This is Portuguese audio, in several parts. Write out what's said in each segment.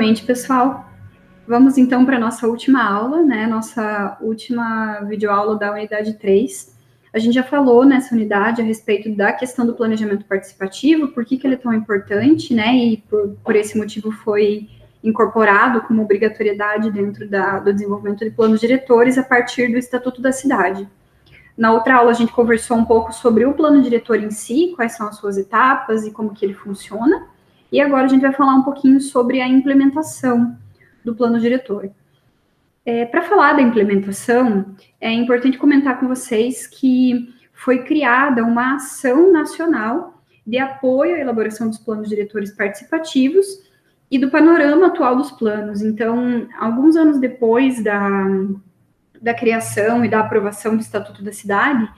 Novamente, pessoal, vamos então para a nossa última aula, né? Nossa última videoaula da unidade 3. A gente já falou nessa unidade a respeito da questão do planejamento participativo, por que ele é tão importante, né? E por esse motivo foi incorporado como obrigatoriedade dentro do desenvolvimento de planos diretores a partir do Estatuto da Cidade. Na outra aula, a gente conversou um pouco sobre o plano diretor em si, quais são as suas etapas e como que ele funciona. E agora a gente vai falar um pouquinho sobre a implementação do plano diretor. Para falar da implementação, é importante comentar com vocês que foi criada uma ação nacional de apoio à elaboração dos planos diretores participativos e do panorama atual dos planos. Então, alguns anos depois da criação e da aprovação do Estatuto da Cidade,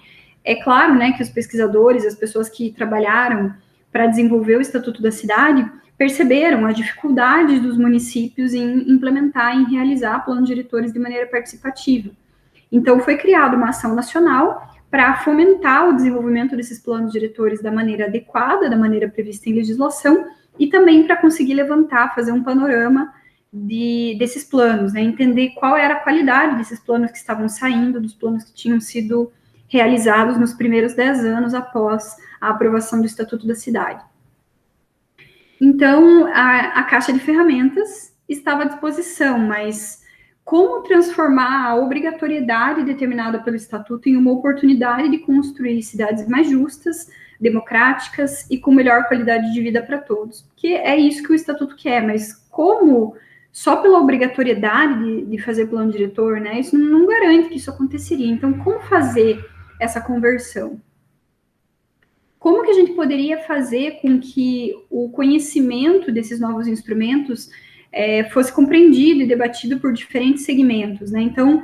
é claro, né, que os pesquisadores, as pessoas que trabalharam para desenvolver o Estatuto da Cidade, perceberam as dificuldades dos municípios em implementar, em realizar planos diretores de maneira participativa. Então, foi criada uma ação nacional para fomentar o desenvolvimento desses planos diretores da maneira adequada, da maneira prevista em legislação, e também para conseguir levantar, fazer um panorama desses planos, né, entender qual era a qualidade desses planos que estavam saindo, dos planos que tinham sido realizados nos primeiros 10 anos após a aprovação do Estatuto da Cidade. Então, a caixa de ferramentas estava à disposição, mas como transformar a obrigatoriedade determinada pelo Estatuto em uma oportunidade de construir cidades mais justas, democráticas e com melhor qualidade de vida para todos? Porque é isso que o Estatuto quer, mas como só pela obrigatoriedade de fazer plano diretor, né, isso não garante que isso aconteceria. Então, como fazer essa conversão? Como que a gente poderia fazer com que o conhecimento desses novos instrumentos fosse compreendido e debatido por diferentes segmentos, né? Então,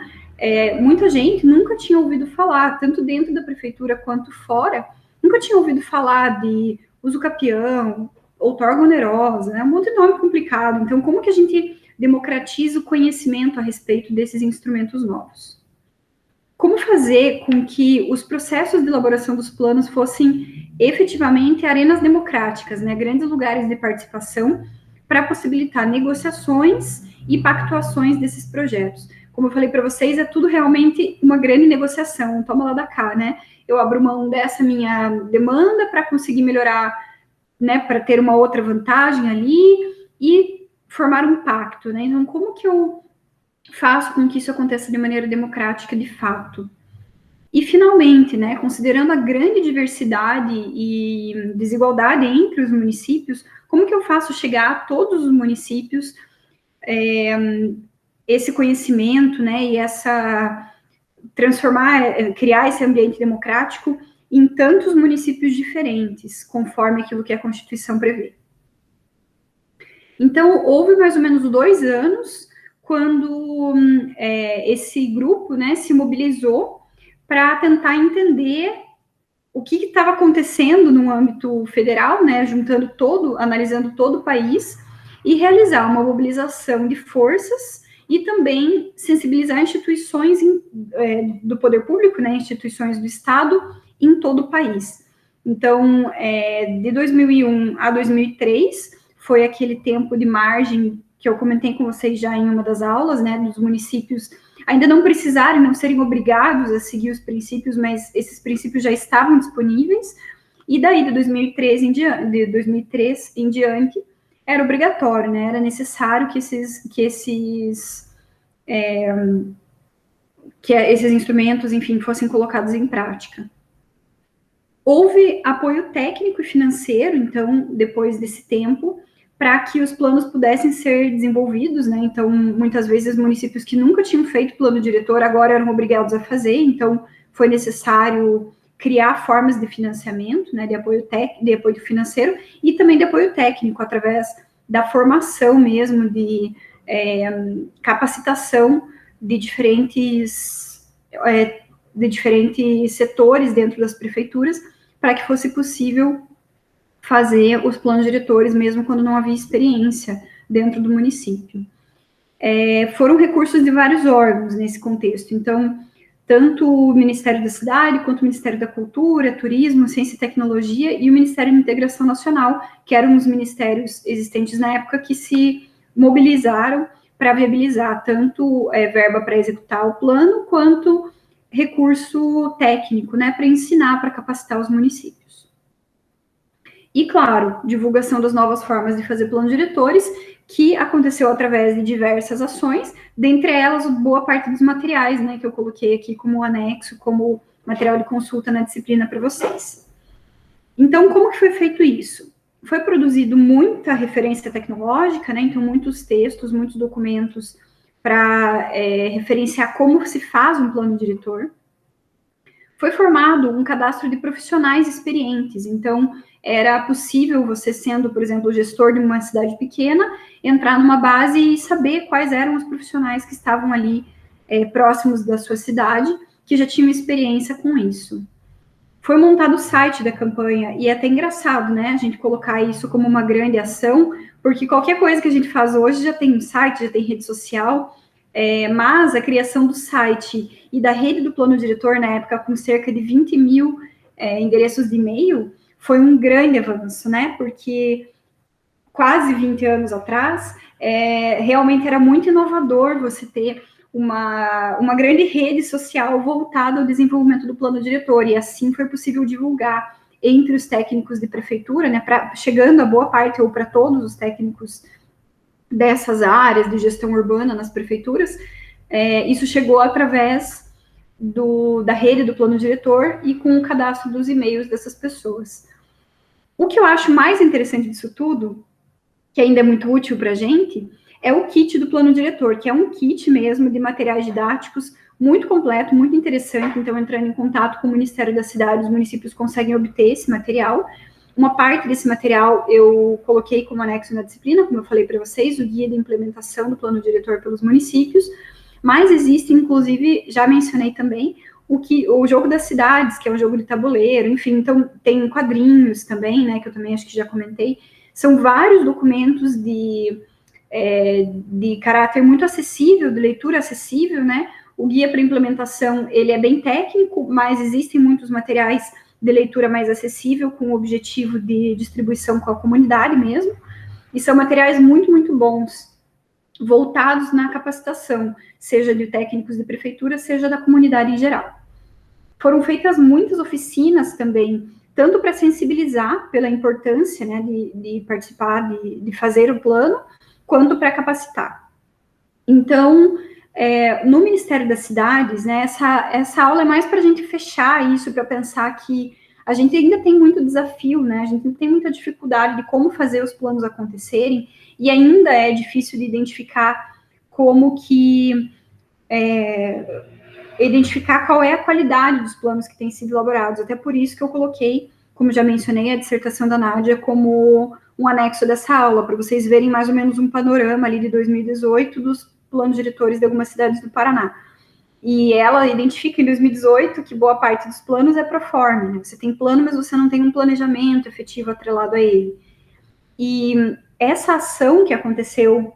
muita gente nunca tinha ouvido falar, tanto dentro da prefeitura quanto fora, nunca tinha ouvido falar de uso capião, outorga onerosa, né? Um monte de nome complicado. Então, como que a gente democratiza o conhecimento a respeito desses instrumentos novos? Como fazer com que os processos de elaboração dos planos fossem efetivamente arenas democráticas, né, grandes lugares de participação para possibilitar negociações e pactuações desses projetos? Como eu falei para vocês, é tudo realmente uma grande negociação, toma lá da cá, né? Eu abro mão dessa minha demanda para conseguir melhorar, né, para ter uma outra vantagem ali e formar um pacto, né? Então, como que eu faço com que isso aconteça de maneira democrática de fato? E, finalmente, né, considerando a grande diversidade e desigualdade entre os municípios, como que eu faço chegar a todos os municípios esse conhecimento, né, e criar esse ambiente democrático em tantos municípios diferentes, conforme aquilo que a Constituição prevê? Então, houve mais ou menos 2 anos quando esse grupo, né, se mobilizou para tentar entender o que estava acontecendo no âmbito federal, né, analisando todo o país, e realizar uma mobilização de forças e também sensibilizar instituições do poder público, né, instituições do Estado em todo o país. Então, de 2001 a 2003, foi aquele tempo de margem que eu comentei com vocês já em uma das aulas, né, dos municípios ainda não precisarem, não serem obrigados a seguir os princípios, mas esses princípios já estavam disponíveis, e daí de 2003 em diante, era obrigatório, né, era necessário que esses instrumentos, enfim, fossem colocados em prática. Houve apoio técnico e financeiro, então, depois desse tempo, para que os planos pudessem ser desenvolvidos, né? Então, muitas vezes, municípios que nunca tinham feito plano diretor agora eram obrigados a fazer, então foi necessário criar formas de financiamento, né, de apoio financeiro e também de apoio técnico, através da formação mesmo, de capacitação de diferentes setores dentro das prefeituras, para que fosse possível fazer os planos diretores, mesmo quando não havia experiência dentro do município. Foram recursos de vários órgãos nesse contexto, então, tanto o Ministério da Cidade, quanto o Ministério da Cultura, Turismo, Ciência e Tecnologia, e o Ministério da Integração Nacional, que eram os ministérios existentes na época que se mobilizaram para viabilizar tanto verba para executar o plano, quanto recurso técnico, né, para ensinar, para capacitar os municípios. E, claro, divulgação das novas formas de fazer planos diretores, que aconteceu através de diversas ações, dentre elas, boa parte dos materiais, né, que eu coloquei aqui como anexo, como material de consulta na disciplina para vocês. Então, como que foi feito isso? Foi produzido muita referência tecnológica, né, então muitos textos, muitos documentos para referenciar como se faz um plano diretor. Foi formado um cadastro de profissionais experientes, então era possível você, sendo, por exemplo, o gestor de uma cidade pequena, entrar numa base e saber quais eram os profissionais que estavam ali próximos da sua cidade, que já tinham experiência com isso. Foi montado o site da campanha, e é até engraçado, né, a gente colocar isso como uma grande ação, porque qualquer coisa que a gente faz hoje já tem um site, já tem rede social, mas a criação do site e da rede do plano diretor, na época, com cerca de 20 mil endereços de e-mail, foi um grande avanço, né? Porque quase 20 anos atrás, realmente era muito inovador você ter uma grande rede social voltada ao desenvolvimento do plano diretor, e assim foi possível divulgar entre os técnicos de prefeitura, né, chegando a boa parte ou para todos os técnicos dessas áreas de gestão urbana nas prefeituras. Isso chegou através da rede do plano diretor e com o cadastro dos e-mails dessas pessoas. O que eu acho mais interessante disso tudo, que ainda é muito útil para a gente, é o kit do plano diretor, que é um kit mesmo de materiais didáticos muito completo, muito interessante. Então, entrando em contato com o Ministério da Cidade, os municípios conseguem obter esse material. Uma parte desse material eu coloquei como anexo na disciplina, como eu falei para vocês, o guia de implementação do plano diretor pelos municípios, mas existe, inclusive, já mencionei também, o jogo das cidades, que é um jogo de tabuleiro, enfim, então tem quadrinhos também, né, que eu também acho que já comentei. São vários documentos de caráter muito acessível, de leitura acessível, né? O guia para implementação, ele é bem técnico, mas existem muitos materiais de leitura mais acessível, com o objetivo de distribuição com a comunidade mesmo, e são materiais muito, muito bons, voltados na capacitação, seja de técnicos de prefeitura, seja da comunidade em geral. Foram feitas muitas oficinas também, tanto para sensibilizar pela importância, né, de participar, de fazer o plano, quanto para capacitar. Então, no Ministério das Cidades, né, essa aula é mais para a gente fechar isso, para pensar que a gente ainda tem muito desafio, né, a gente tem muita dificuldade de como fazer os planos acontecerem, e ainda é difícil de identificar como que... identificar qual é a qualidade dos planos que têm sido elaborados. Até por isso que eu coloquei, como já mencionei, a dissertação da Nádia como um anexo dessa aula, para vocês verem mais ou menos um panorama ali de 2018 dos planos diretores de algumas cidades do Paraná. E ela identifica em 2018 que boa parte dos planos é proforme, né? Você tem plano, mas você não tem um planejamento efetivo atrelado a ele. E essa ação que aconteceu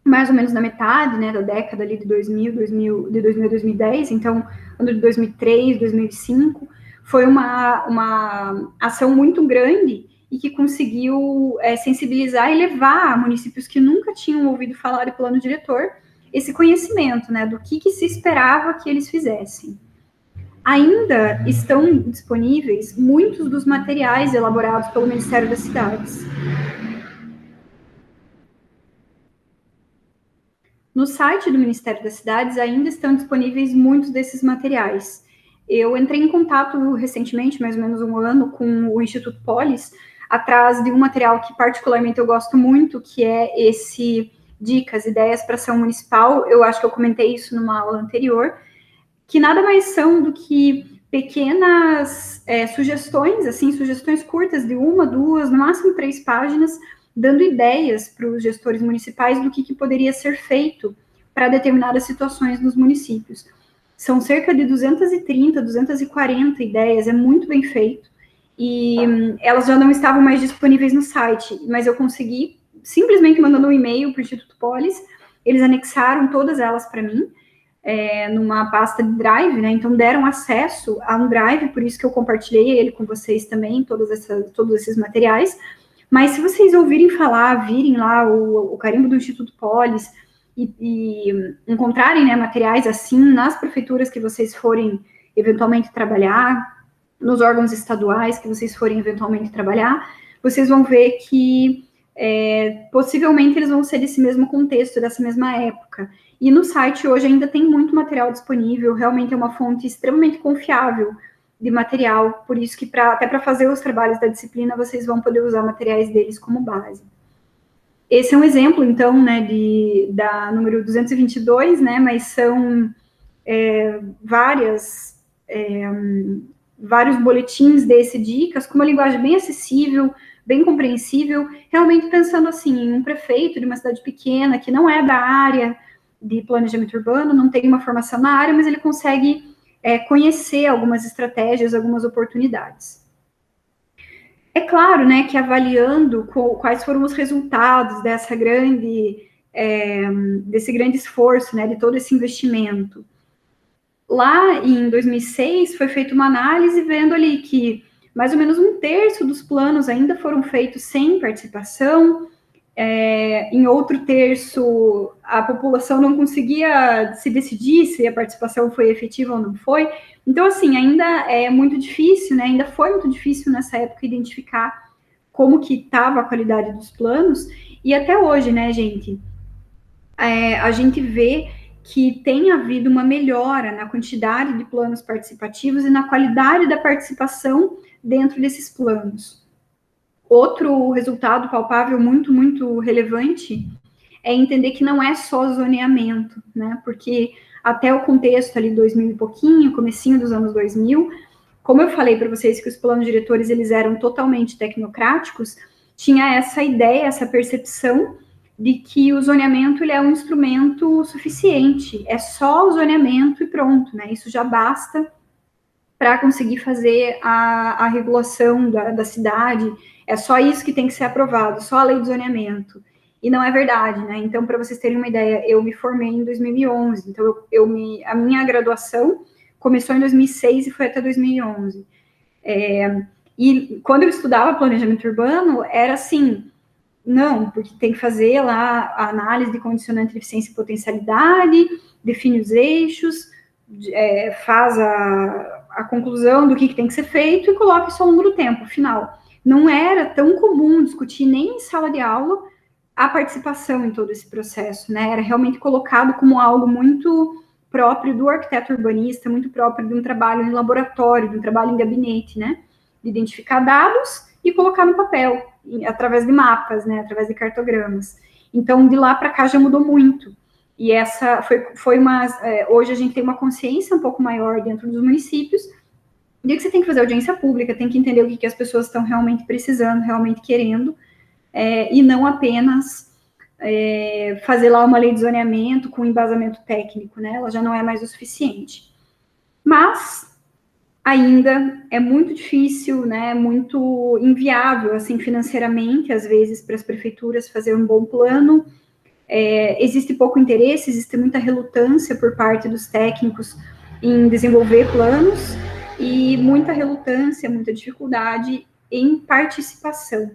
mais ou menos na metade, né, da década ali de 2000 a 2010, então, ano de 2003, 2005, foi uma ação muito grande e que conseguiu sensibilizar e levar a municípios que nunca tinham ouvido falar de plano diretor esse conhecimento, né, do que se esperava que eles fizessem. Ainda estão disponíveis muitos dos materiais elaborados pelo Ministério das Cidades. No site do Ministério das Cidades ainda estão disponíveis muitos desses materiais. Eu entrei em contato recentemente, mais ou menos um ano, com o Instituto Polis, atrás de um material que particularmente eu gosto muito, que é esse Dicas, Ideias para Ação Municipal. Eu acho que eu comentei isso numa aula anterior, que nada mais são do que pequenas sugestões, assim, sugestões curtas de 1, 2, no máximo 3 páginas, dando ideias para os gestores municipais do que poderia ser feito para determinadas situações nos municípios. São cerca de 230, 240 ideias, é muito bem feito, e elas já não estavam mais disponíveis no site, mas eu consegui, simplesmente mandando um e-mail para o Instituto Polis, eles anexaram todas elas para mim, numa pasta de Drive, né, então deram acesso a um Drive, por isso que eu compartilhei ele com vocês também, todos esses materiais, Mas se vocês ouvirem falar, virem lá o carimbo do Instituto Polis e encontrarem, né, materiais assim nas prefeituras que vocês forem eventualmente trabalhar, nos órgãos estaduais que vocês forem eventualmente trabalhar, vocês vão ver que possivelmente eles vão ser desse mesmo contexto, dessa mesma época. E no site hoje ainda tem muito material disponível, realmente é uma fonte extremamente confiável de material, por isso que até para fazer os trabalhos da disciplina, vocês vão poder usar materiais deles como base. Esse é um exemplo, então, né, da número 222, né, mas são vários boletins desse dicas, com uma linguagem bem acessível, bem compreensível, realmente pensando assim, em um prefeito de uma cidade pequena, que não é da área de planejamento urbano, não tem uma formação na área, mas ele consegue conhecer algumas estratégias, algumas oportunidades. É claro, né, que avaliando quais foram os resultados desse grande esforço, né, de todo esse investimento. Lá em 2006 foi feita uma análise vendo ali que mais ou menos 1/3 dos planos ainda foram feitos sem participação, em outro terço a população não conseguia se decidir se a participação foi efetiva ou não foi. Então, assim, ainda é muito difícil, né? Ainda foi muito difícil nessa época identificar como que estava a qualidade dos planos, e até hoje, né, gente, a gente vê que tem havido uma melhora na quantidade de planos participativos e na qualidade da participação dentro desses planos. Outro resultado palpável muito, muito relevante é entender que não é só zoneamento, né? Porque até o contexto ali 2000 e pouquinho, comecinho dos anos 2000, como eu falei para vocês que os planos diretores eles eram totalmente tecnocráticos, tinha essa ideia, essa percepção de que o zoneamento ele é um instrumento suficiente, é só o zoneamento e pronto, né? Isso já basta para conseguir fazer a regulação da cidade, é só isso que tem que ser aprovado, só a lei de zoneamento. E não é verdade, né? Então, para vocês terem uma ideia, eu me formei em 2011, então a minha graduação começou em 2006 e foi até 2011. E quando eu estudava planejamento urbano, era assim, não, porque tem que fazer lá a análise de condicionante de eficiência e potencialidade, define os eixos, faz a conclusão do que tem que ser feito e coloca isso ao longo do tempo, final. Não era tão comum discutir nem em sala de aula a participação em todo esse processo, né? Era realmente colocado como algo muito próprio do arquiteto urbanista, muito próprio de um trabalho em laboratório, de um trabalho em gabinete, né? De identificar dados e colocar no papel, através de mapas, né? Através de cartogramas. Então, de lá para cá já mudou muito. E essa foi uma... hoje a gente tem uma consciência um pouco maior dentro dos municípios de que você tem que fazer audiência pública, tem que entender o que as pessoas estão realmente precisando, realmente querendo, e não apenas fazer lá uma lei de zoneamento com embasamento técnico, né? Ela já não é mais o suficiente. Mas ainda é muito difícil, né? Muito inviável, assim, financeiramente, às vezes, para as prefeituras fazer um bom plano. Existe pouco interesse, existe muita relutância por parte dos técnicos em desenvolver planos e muita relutância, muita dificuldade em participação.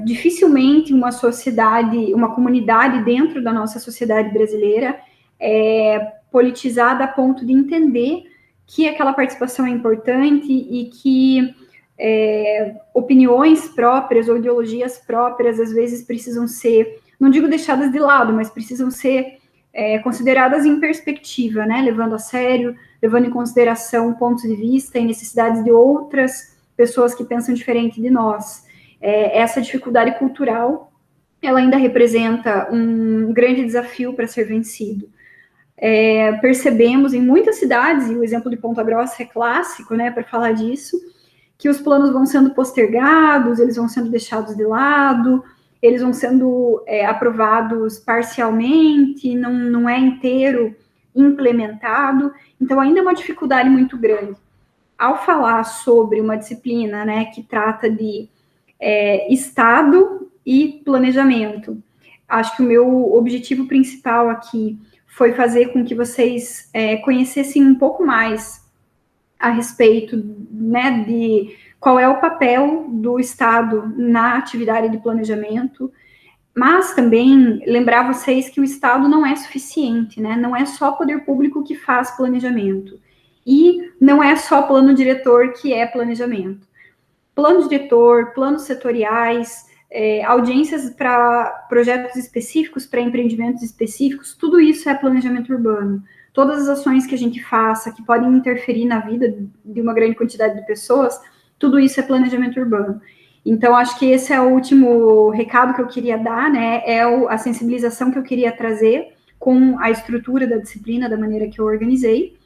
Dificilmente uma sociedade, uma comunidade dentro da nossa sociedade brasileira é politizada a ponto de entender que aquela participação é importante e que opiniões próprias ou ideologias próprias às vezes precisam ser, não digo deixadas de lado, mas precisam ser consideradas em perspectiva, né? Levando a sério, levando em consideração pontos de vista e necessidades de outras pessoas que pensam diferente de nós. Essa dificuldade cultural, ela ainda representa um grande desafio para ser vencido. Percebemos em muitas cidades, e o exemplo de Ponta Grossa é clássico, né, para falar disso, que os planos vão sendo postergados, eles vão sendo deixados de lado, eles vão sendo aprovados parcialmente, não é inteiro implementado, então ainda é uma dificuldade muito grande. Ao falar sobre uma disciplina, né, que trata de Estado e planejamento, acho que o meu objetivo principal aqui foi fazer com que vocês conhecessem um pouco mais a respeito, né, de qual é o papel do Estado na atividade de planejamento, mas também lembrar vocês que o Estado não é suficiente, né? Não é só poder público que faz planejamento. E não é só plano diretor que é planejamento. Plano diretor, planos setoriais, audiências para projetos específicos, para empreendimentos específicos, tudo isso é planejamento urbano. Todas as ações que a gente faça, que podem interferir na vida de uma grande quantidade de pessoas, tudo isso é planejamento urbano. Então, acho que esse é o último recado que eu queria dar, né? É a sensibilização que eu queria trazer com a estrutura da disciplina, da maneira que eu organizei.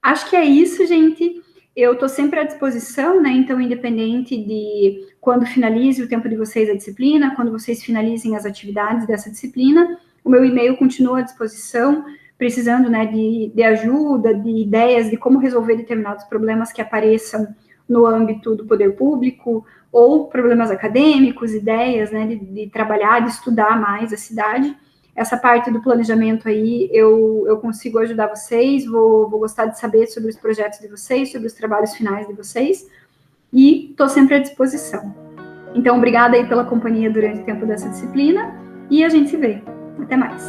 Acho que é isso, gente. Eu estou sempre à disposição, né? Então, independente de quando finalize o tempo de vocês a disciplina, quando vocês finalizem as atividades dessa disciplina, o meu e-mail continua à disposição, precisando, né, de ajuda, de ideias de como resolver determinados problemas que apareçam no âmbito do poder público, ou problemas acadêmicos, ideias, né, de trabalhar, de estudar mais a cidade. Essa parte do planejamento aí, eu consigo ajudar vocês, vou gostar de saber sobre os projetos de vocês, sobre os trabalhos finais de vocês, e estou sempre à disposição. Então, obrigada aí pela companhia durante o tempo dessa disciplina, e a gente se vê. Até mais.